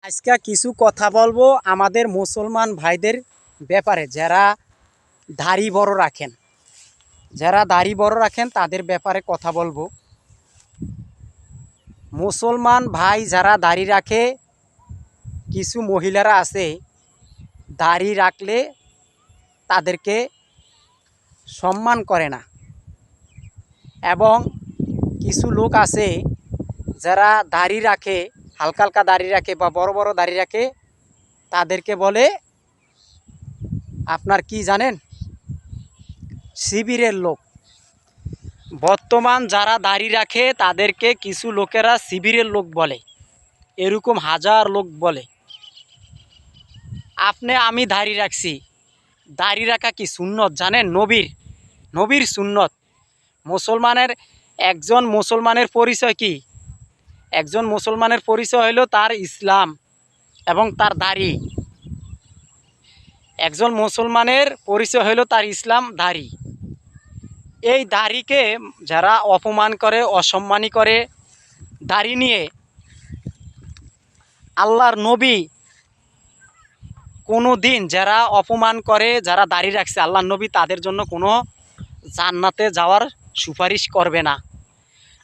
আজকে কিছু কথা বলবো আমাদের মুসলমান ভাইদের ব্যাপারে, যারা দাড়ি বড় রাখেন তাদের ব্যাপারে কথা বলবো। মুসলমান ভাই যারা দাড়ি রাখে, কিছু মহিলারা আছে দাড়ি রাখলে তাদেরকে সম্মান করে না, এবং কিছু লোক আছে যারা দাড়ি রাখে, হালকা হালকা দাড়ি রাখে বা বড় বড় দাড়ি রাখে, তাদেরকে বলে আপনার কি জানেন, শিবিরের লোক। বর্তমান যারা দাড়ি রাখে তাদেরকে কিছু লোকেরা শিবিরের লোক বলে, এরকম হাজার লোক বলে। আমি দাড়ি রাখছি, দাড়ি রাখা কি সুন্নত জানেন? নবীর সুন্নত। একজন মুসলমানের পরিচয় কি? একজন মুসলমানের পরিচয় হলো তার ইসলাম এবং তার দাড়ি। একজন মুসলমানের পরিচয় হলো তার ইসলাম, দাড়ি। এই দাড়িকে যারা অপমান করে, অসম্মানী করে, দাড়ি নিয়ে, আল্লাহর নবী কোনো দিন যারা অপমান করে, যারা দাড়ি রাখছে, আল্লাহর নবী তাদের জন্য কোনো জান্নাতে যাওয়ার সুপারিশ করবে না।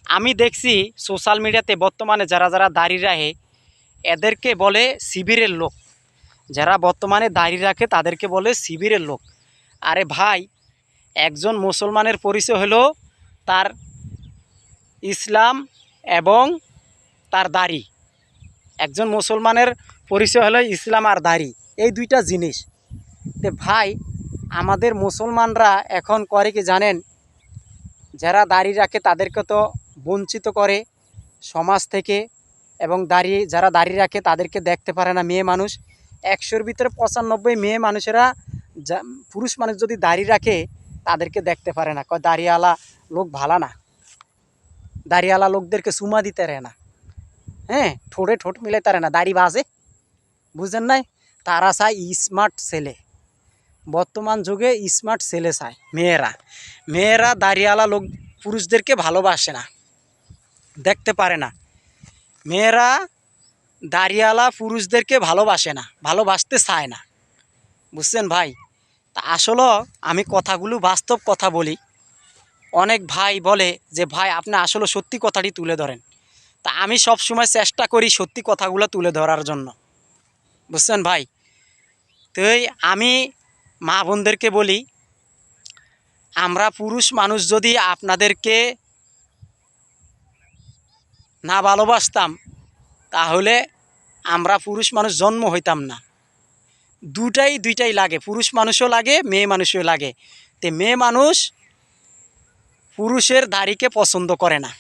আমি দেখছি সোশ্যাল মিডিয়াতে বর্তমানে যারা যারা দাড়ি রাখে এদেরকে বলে শিবিরের লোক। যারা বর্তমানে দাড়ি রাখে তাদেরকে বলে শিবিরের লোক। আরে ভাই, একজন মুসলমানের পরিচয় হলো তার ইসলাম এবং তার দাড়ি। একজন মুসলমানের পরিচয় হলো ইসলাম আর দাড়ি, এই দুইটা জিনিস। তো ভাই, আমাদের মুসলমানরা এখন করে কি জানেন? যারা দাড়ি রাখে তাদেরকে তো বঞ্চিত করে সমাজ থেকে, এবং যারা দাড়ি রাখে তাদেরকে দেখতে পারে না মেয়ে মানুষ। 100-র ভিতরে 95 মেয়ে মানুষেরা, পুরুষ মানুষ যদি দাড়ি রাখে তাদেরকে দেখতে পারে না, কয় দাড়িওয়ালা লোক ভালো না, দাড়িওয়ালা লোকদেরকে চুমা দিতে পারে না, হ্যাঁ, ঠোঁটে ঠোঁট মিলাইতে পারে না, দাড়ি বাজে। বুঝেন নাই? তারা চায় স্মার্ট ছেলে। বর্তমান যুগে স্মার্ট ছেলে চায় মেয়েরা দাড়িওয়ালা লোক পুরুষদেরকে ভালোবাসে না, দেখতে পারে না। মেয়েরা দাড়িওয়ালা পুরুষদেরকে ভালোবাসে না, ভালোবাসতে চায় না। বুঝছেন ভাই? তা আসলে আমি কথাগুলো বাস্তব কথা বলি। অনেক ভাই বলে যে ভাই আপনি আসলে সত্যি কথাটি তুলে ধরেন। তা আমি সব সময় চেষ্টা করি সত্যি কথাগুলো তুলে ধরার জন্য। বুঝছেন ভাই? তাই আমি মা বোনদেরকে বলি, আমরা পুরুষ মানুষ যদি আপনাদেরকে না ভালোবাসতাম তাহলে আমরা পুরুষ মানুষ জন্ম হইতাম না। দুইটাই লাগে, পুরুষ মানুষও লাগে, মেয়ে মানুষও লাগে। তো মেয়ে মানুষ পুরুষের দাড়িকে পছন্দ করে না।